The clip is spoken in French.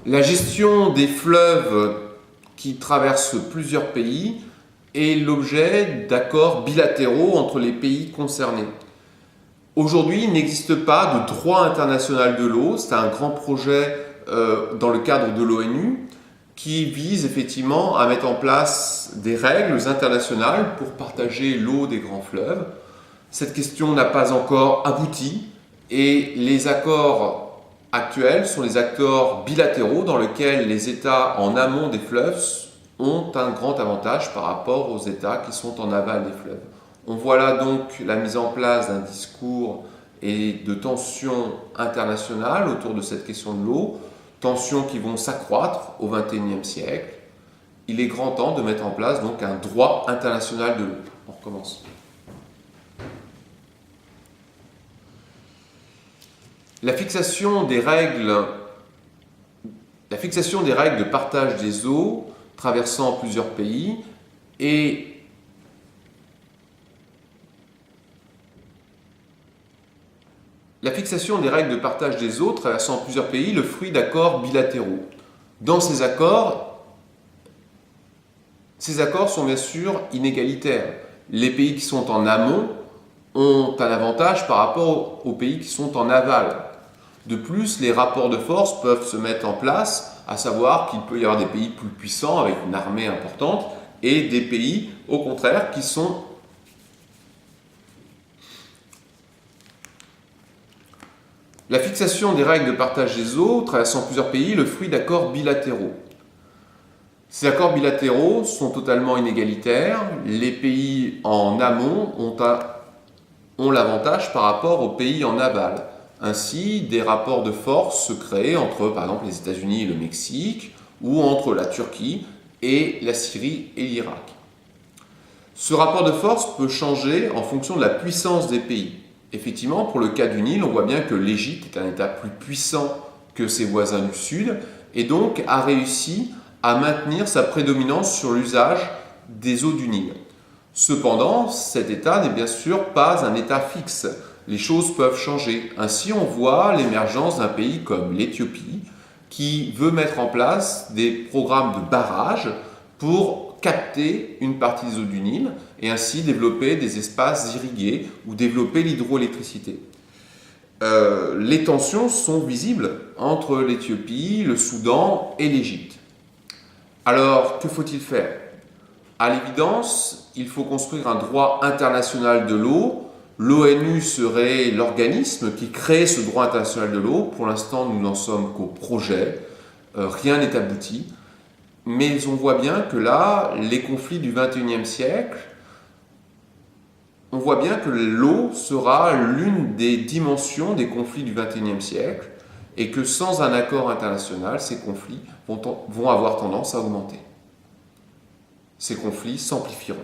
La gestion des fleuves qui traversent plusieurs pays est l'objet d'accords bilatéraux entre les pays concernés. Aujourd'hui, il n'existe pas de droit international de l'eau. C'est un grand projet dans le cadre de l'ONU qui vise effectivement à mettre en place des règles internationales pour partager l'eau des grands fleuves. Cette question n'a pas encore abouti et les accords actuels sont les accords bilatéraux dans lesquels les États en amont des fleuves ont un grand avantage par rapport aux États qui sont en aval des fleuves. On voit là donc la mise en place d'un discours et de tensions internationales autour de cette question de l'eau, tensions qui vont s'accroître au XXIe siècle. Il est grand temps de mettre en place donc un droit international de l'eau. On recommence. La fixation des règles de partage des eaux traversant plusieurs pays et la fixation des règles de partage des eaux traversant plusieurs pays, le fruit d'accords bilatéraux. Dans ces accords sont bien sûr inégalitaires. Les pays qui sont en amont ont un avantage par rapport aux pays qui sont en aval. De plus, les rapports de force peuvent se mettre en place, à savoir qu'il peut y avoir des pays plus puissants avec une armée importante et des pays, au contraire, qui sont la fixation des règles de partage des eaux traversant plusieurs pays, le fruit d'accords bilatéraux. Ces accords bilatéraux sont totalement inégalitaires. Les pays en amont ont l'avantage par rapport aux pays en aval. Ainsi, des rapports de force se créent entre, par exemple, les États-Unis et le Mexique, ou entre la Turquie et la Syrie et l'Irak. Ce rapport de force peut changer en fonction de la puissance des pays. Effectivement, pour le cas du Nil, on voit bien que l'Égypte est un État plus puissant que ses voisins du Sud et donc a réussi à maintenir sa prédominance sur l'usage des eaux du Nil. Cependant, cet État n'est bien sûr pas un État fixe. Les choses peuvent changer. Ainsi, on voit l'émergence d'un pays comme l'Éthiopie qui veut mettre en place des programmes de barrages pour capter une partie des eaux du Nil et ainsi développer des espaces irrigués ou développer l'hydroélectricité. Les tensions sont visibles entre l'Éthiopie, le Soudan et l'Égypte. Alors, que faut-il faire ? À l'évidence, il faut construire un droit international de l'eau. L'ONU serait l'organisme qui crée ce droit international de l'eau. Pour l'instant, nous n'en sommes qu'au projet. Rien n'est abouti. Mais on voit bien que là, les conflits du XXIe siècle, on voit bien que l'eau sera l'une des dimensions des conflits du XXIe siècle et que sans un accord international, ces conflits vont avoir tendance à augmenter. Ces conflits s'amplifieront.